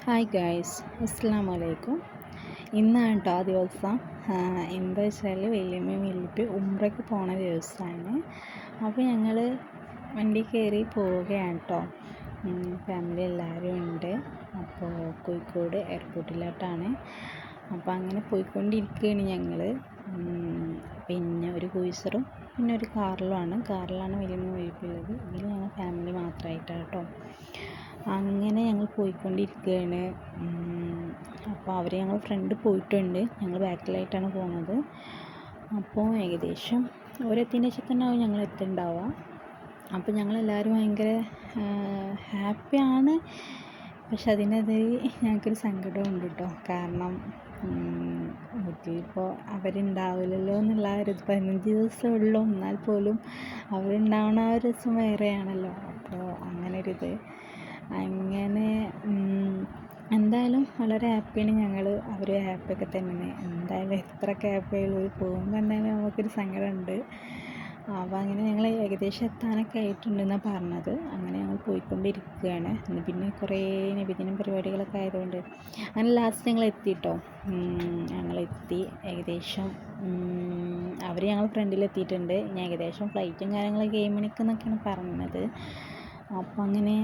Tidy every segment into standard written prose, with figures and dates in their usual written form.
Hi guys, അസ്സലാമു അലൈക്കും. ഇന്നാണ് കേട്ടോ ആ ദിവസം. എന്താ വെച്ചാൽ വല്യമ്മയും വല്യപ്പയും ഉംറയ്ക്ക് പോണ ദിവസമാണ്. അപ്പോൾ ഞങ്ങൾ വണ്ടി കയറി പോവുകയാണ് കേട്ടോ. ഫാമിലി എല്ലാവരും ഉണ്ട്. അപ്പോൾ കോഴിക്കോട് എയർപോർട്ടിലോട്ടാണ്. അപ്പോൾ അങ്ങനെ പോയിക്കൊണ്ടിരിക്കുകയാണ് ഞങ്ങൾ. പിന്നെ ഒരു ക്രൂസറും പിന്നെ ഒരു കാറിലാണ് വല്യമ്മയും വല്യപ്പയുള്ളത്. ഇതിൽ ഞങ്ങൾ ഫാമിലി മാത്രമായിട്ടാണ് കേട്ടോ. അങ്ങനെ ഞങ്ങൾ പോയിക്കൊണ്ടിരിക്കുകയാണ്. അപ്പോൾ ഞങ്ങൾ ഫ്രണ്ട് പോയിട്ടുണ്ട്, ഞങ്ങൾ ബാക്കിലായിട്ടാണ് പോകുന്നത്. അപ്പോൾ ഏകദേശം ഒരെത്തിൻ്റെ ശേഷത്തന്നെയാവും ഞങ്ങൾ എത്തുന്നുണ്ടാവുക. അപ്പോൾ ഞങ്ങളെല്ലാവരും ഭയങ്കര ഹാപ്പിയാണ്. പക്ഷെ അതിനതിൽ ഞങ്ങൾക്കൊരു സങ്കടമുണ്ട് കേട്ടോ. കാരണം വീട്ടിലിപ്പോൾ അവരുണ്ടാവില്ലല്ലോ എന്നുള്ള ഒരു 15 ദിവസമുള്ളൂ, എന്നാൽ പോലും അവരുണ്ടാവുന്ന ആ ഒരു രസം വേറെയാണല്ലോ. അപ്പോൾ അങ്ങനൊരിത് അങ്ങനെ എന്തായാലും വളരെ ഹാപ്പിയാണ് ഞങ്ങൾ. അവർ ഹാപ്പിയൊക്കെ തന്നെയാണ്. എന്തായാലും എത്രയൊക്കെ ഹാപ്പിയായാലും ഒരു പോകുമ്പോൾ എന്തായാലും നമുക്കൊരു സങ്കടമുണ്ട്. അപ്പോൾ അങ്ങനെ ഞങ്ങൾ ഏകദേശം എത്താനൊക്കെ ആയിട്ടുണ്ടെന്നാണ് പറഞ്ഞത്. അങ്ങനെ ഞങ്ങൾ പോയിക്കൊണ്ടിരിക്കുകയാണ്. പിന്നെ കുറേ നബിദിനം പരിപാടികളൊക്കെ ആയതുകൊണ്ട് അങ്ങനെ ലാസ്റ്റ് ഞങ്ങൾ എത്തിയിട്ടോ. ഞങ്ങളെത്തി ഏകദേശം. ഞങ്ങൾ ഫ്രണ്ടിലെത്തിയിട്ടുണ്ട്. ഇനി ഏകദേശം ഫ്ലൈറ്റും കാര്യങ്ങളൊക്കെ 7 മണിക്കെന്നൊക്കെയാണ് പറഞ്ഞത്. അപ്പോൾ അങ്ങനെ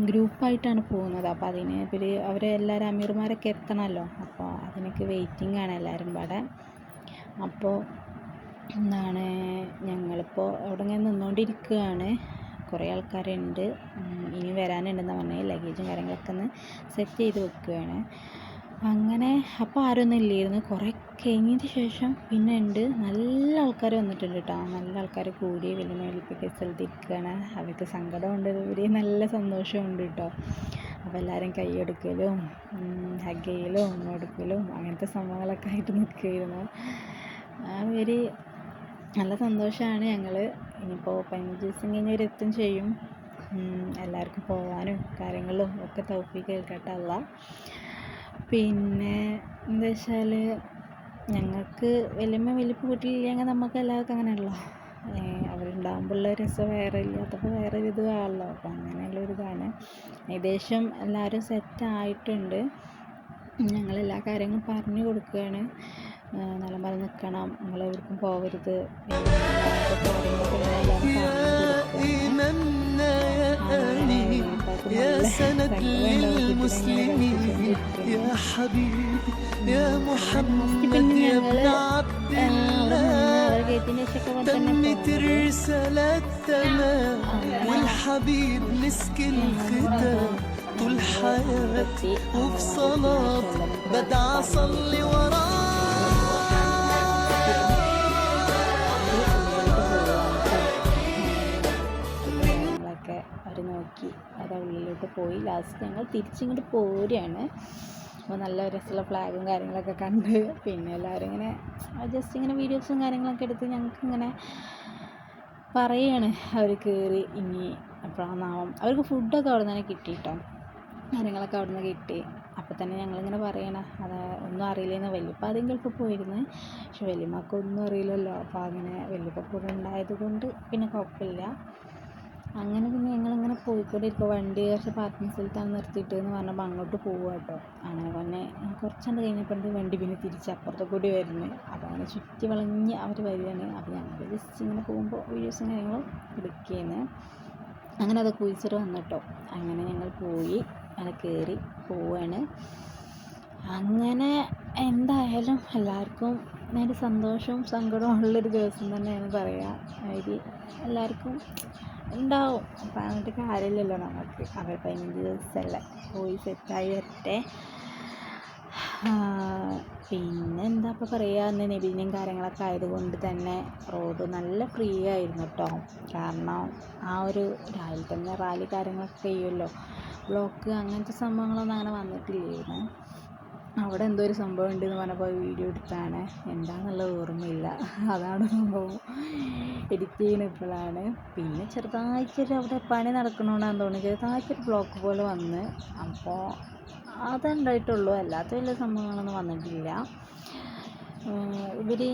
ഗ്രൂപ്പായിട്ടാണ് പോകുന്നത്. അപ്പോൾ അതിന് അവരെല്ലാവരും അമീർമാരൊക്കെ എത്തണമല്ലോ. അപ്പോൾ അതിനൊക്കെ വെയിറ്റിംഗാണ് എല്ലാവരും പാടെ. അപ്പോൾ ഞങ്ങളിപ്പോൾ അവിടെ ഇങ്ങനെ നിന്നുകൊണ്ടിരിക്കുകയാണ്. കുറേ ആൾക്കാരുണ്ട്, ഇനി വരാനുണ്ടെന്നാണ് പറഞ്ഞത്. ലഗേജും കാര്യങ്ങളൊക്കെ ഒന്ന് സെറ്റ് ചെയ്ത് വെക്കുകയാണ്. അങ്ങനെ അപ്പോൾ ആരൊന്നും ഇല്ലായിരുന്നു. കുറേ കഴിഞ്ഞതിന് ശേഷം പിന്നെ ഉണ്ട്, നല്ല ആൾക്കാർ വന്നിട്ടുണ്ട് കേട്ടോ. നല്ല ആൾക്കാർ കൂടി വലിയ വലിപ്പൊക്കെ സ്ഥലത്തിരിക്കുകയാണ്. അവർക്ക് സങ്കടമുണ്ട്, ഇവർ നല്ല സന്തോഷമുണ്ട് കേട്ടോ. അപ്പോൾ എല്ലാവരും കൈയ്യെടുക്കലും ഹഗ് ചെയ്യലും എടുക്കലും അങ്ങനത്തെ സംഭവങ്ങളൊക്കെ ആയിട്ട് നിൽക്കുകയായിരുന്നു. അവർ നല്ല സന്തോഷമാണ്. ഞങ്ങൾ ഇനിയിപ്പോൾ 15 ദിവസം കഴിഞ്ഞ് എത്തും ചെയ്യും. എല്ലാവർക്കും പോകാനും കാര്യങ്ങളും ഒക്കെ തൗഫീഖ് നൽകട്ടെ അല്ലാഹ്. പിന്നെ എന്താ വെച്ചാൽ ഞങ്ങൾക്ക് വലിയമ്മ വലിയപ്പ വീട്ടിലില്ലെങ്കിൽ നമുക്ക് എല്ലാവർക്കും അങ്ങനെയല്ലോ. അവരുണ്ടാകുമ്പോഴുള്ള രസം വേറെ, ഇല്ലാത്തപ്പോൾ വേറെ ഒരു ഇതാണല്ലോ. അപ്പോൾ അങ്ങനെയുള്ളൊരിതാണ്. ഏകദേശം എല്ലാവരും സെറ്റായിട്ടുണ്ട്. ഞങ്ങളെല്ലാ കാര്യങ്ങളും പറഞ്ഞു കൊടുക്കുകയാണ്. നല്ല പോലെ നിൽക്കണം, നിങ്ങളെവിടേക്കും പോകരുത്, يا سند للمسلمين يا حبيبي يا محمد يا ابن عبد الله تمت الرسالة تمام والحبيب مسك الختام طول حياتي وفي صلاة بدعى أصلي وراه. അവർ നോക്കി അത് ഉള്ളിലോട്ട് പോയി. ലാസ്റ്റ് ഞങ്ങൾ തിരിച്ചിങ്ങോട്ട് പോരുകയാണ്. അപ്പോൾ നല്ല രസമുള്ള ഫ്ലാഗും കാര്യങ്ങളൊക്കെ കണ്ട് പിന്നെ എല്ലാവരും ഇങ്ങനെ ജസ്റ്റ് ഇങ്ങനെ വീഡിയോസും കാര്യങ്ങളൊക്കെ എടുത്ത് ഞങ്ങൾക്കിങ്ങനെ പറയുകയാണ്. അവർ കയറി ഇനി എപ്പോഴാണെന്നാവും. അവർക്ക് ഫുഡൊക്കെ അവിടെ നിന്ന് തന്നെ കിട്ടി കേട്ടോ, കാര്യങ്ങളൊക്കെ അവിടെ നിന്ന് കിട്ടി. അപ്പോൾ തന്നെ ഞങ്ങളിങ്ങനെ പറയണം, അത് ഒന്നും അറിയില്ലെന്ന്. വല്യപ്പ ആദ്യം ഗൾഫിൽ പോയിരുന്നു, പക്ഷെ വല്യമ്മക്ക് ഒന്നും അറിയില്ലല്ലോ. അപ്പോൾ അങ്ങനെ വല്യപ്പ കൂടെ ഉണ്ടായത് കൊണ്ട് പിന്നെ കുഴപ്പമില്ല. അങ്ങനെ പിന്നെ ഞങ്ങളിങ്ങനെ പോയിക്കൊണ്ടിരിക്കുക. വണ്ടി കുറച്ച് പാർക്കിംഗ് സ്ഥലത്താണ് നിർത്തിയിട്ട് എന്ന് പറഞ്ഞപ്പോൾ അങ്ങോട്ട് പോവുക കേട്ടോ. അങ്ങനെ പിന്നെ കുറച്ചുകൊണ്ട് കഴിഞ്ഞപ്പോൾ വണ്ടി പിന്നെ തിരിച്ച് അപ്പുറത്തെ കൂടി വരുന്നത്. അപ്പോൾ അങ്ങനെ ചുറ്റി വളഞ്ഞ് അവർ വരികയാണ്. അപ്പോൾ ഞങ്ങൾ ജസ്റ്റ് ഇങ്ങനെ പോകുമ്പോൾ വീഡിയോസും കാര്യങ്ങളും എടുക്കുകയാണ്. അങ്ങനെ അത് ക്രൂസർ വന്നിട്ടോ. അങ്ങനെ ഞങ്ങൾ പോയി അങ്ങനെ കയറി പോവുകയാണ്. അങ്ങനെ എന്തായാലും എല്ലാവർക്കും ഒരു സന്തോഷവും സങ്കടവും ഉള്ളൊരു ദിവസം തന്നെയാണ് പറയുക. അവർ എല്ലാവർക്കും ഉണ്ടാവും. അപ്പം അങ്ങോട്ട് കാര്യമില്ലല്ലോ നമുക്ക്. അവർ 15 ദിവസമല്ലേ പോയി സെറ്റായി വരട്ടെ. പിന്നെ എന്താ ഇപ്പോൾ പറയുക, അന്ന് നബിദിനം കാര്യങ്ങളൊക്കെ ആയതുകൊണ്ട് തന്നെ റോഡ് നല്ല ഫ്രീ ആയിരുന്നു കേട്ടോ. കാരണം ആ ഒരു രാവിലെ തന്നെ റാലി കാര്യങ്ങളൊക്കെ ചെയ്യുമല്ലോ, ബ്ലോക്ക് അങ്ങനത്തെ സംഭവങ്ങളൊന്നും അങ്ങനെ വന്നിട്ടില്ലായിരുന്നു. അവിടെ എന്തോ ഒരു സംഭവം ഉണ്ടെന്ന് പറഞ്ഞപ്പോൾ വീഡിയോ എടുത്താണ്, എന്താണെന്നുള്ളത് ഓർമ്മയില്ല. അതാണ് സംഭവം, എഡിറ്റ് ചെയ്യുന്നപ്പോഴാണ്. പിന്നെ ചെറുതായിട്ടൊരു അവിടെ പണി നടക്കണോണ്ടാന്ന് തോന്നുന്നു, ചെറുതായിട്ടൊരു ബ്ലോക്ക് പോലെ വന്ന്. അപ്പോൾ അതുണ്ടായിട്ടുള്ളൂ, അല്ലാത്ത വലിയ സംഭവങ്ങളൊന്നും വന്നിട്ടില്ല.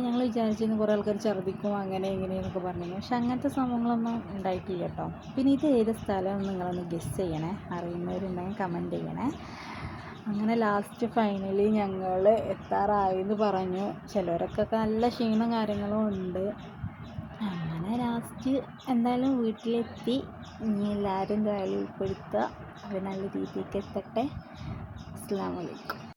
ഞങ്ങൾ വിചാരിച്ചിരുന്നു കുറേ ആൾക്കാർ ഛർദ്ദിക്കും അങ്ങനെ ഇങ്ങനെയെന്നൊക്കെ പറഞ്ഞു, പക്ഷെ അങ്ങനത്തെ സംഭവങ്ങളൊന്നും ഉണ്ടായിട്ടില്ല കേട്ടോ. പിന്നെ ഇത് ഏത് സ്ഥലം നിങ്ങളൊന്ന് ഗെസ് ചെയ്യണേ, അറിയുന്നവരുണ്ടെങ്കിൽ കമൻറ്റ് ചെയ്യണേ. അങ്ങനെ ലാസ്റ്റ് ഫൈനലി ഞങ്ങൾ എത്താറായെന്ന് പറഞ്ഞു. ചിലരൊക്കെ നല്ല ക്ഷീണം കാര്യങ്ങളും ഉണ്ട്. അങ്ങനെ ലാസ്റ്റ് എന്തായാലും വീട്ടിലെത്തി. ഇനി എല്ലാവരും എന്തായാലും ഉൾപ്പെടുത്തുക, അവർ നല്ല രീതിക്ക് എത്തട്ടെ. അസ്സലാമു അലൈക്കും.